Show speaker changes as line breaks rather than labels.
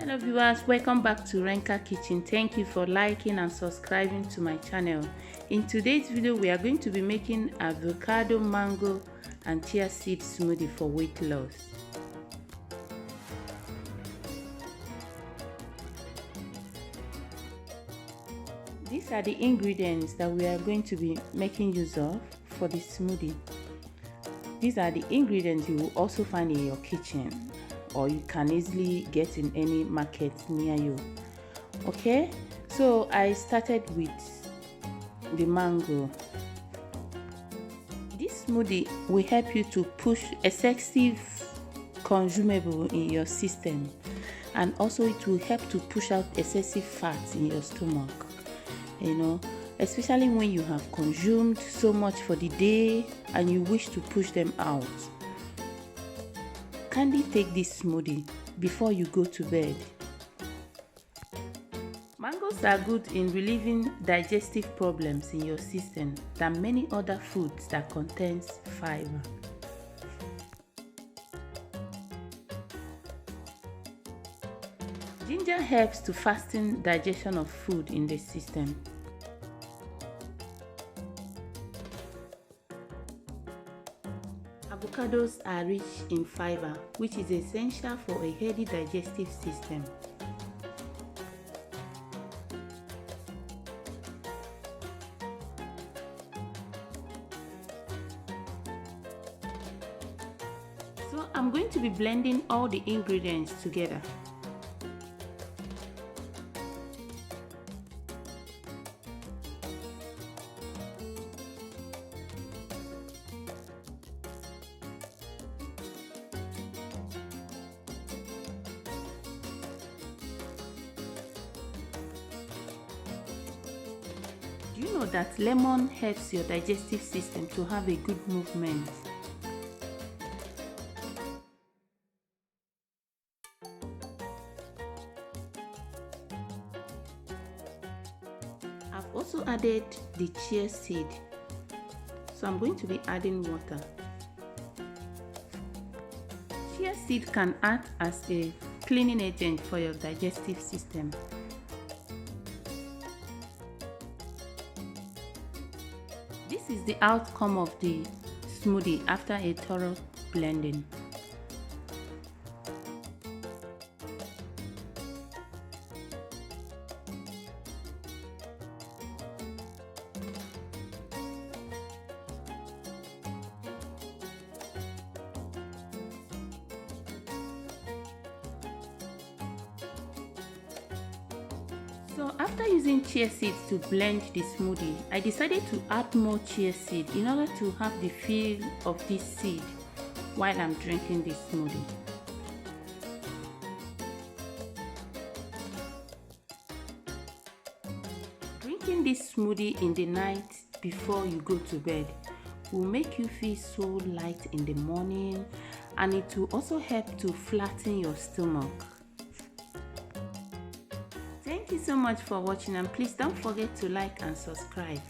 Hello viewers, welcome back to Renka Kitchen. Thank you for liking and subscribing to my channel. In today's video we are going to be making avocado, mango and chia seed smoothie for weight loss. These are the ingredients that we are going to be making use of for the smoothie. These are the ingredients you will also find in your kitchen, or you can easily get in any market near you. Okay, so I started with the mango. This smoothie will help you to push excessive consumable in your system, and also it will help to push out excessive fat in your stomach, especially when you have consumed so much for the day and you wish to push them out. Kindly take this smoothie before you go to bed. Mangoes are good in relieving digestive problems in your system than many other foods that contains fiber. Ginger helps to fasten digestion of food in the system. Avocados are rich in fiber, which is essential for a healthy digestive system. So I'm going to be blending all the ingredients together. Do you know that lemon helps your digestive system to have a good movement? I've also added the chia seed, so I'm going to be adding water. Chia seed can act as a cleaning agent for your digestive system. This is the outcome of the smoothie after a thorough blending. So after using chia seeds to blend the smoothie, I decided to add more chia seed in order to have the feel of this seed while I'm drinking this smoothie. Drinking this smoothie in the night before you go to bed will make you feel so light in the morning, and it will also help to flatten your stomach. Thank you so much for watching, and please don't forget to like and subscribe.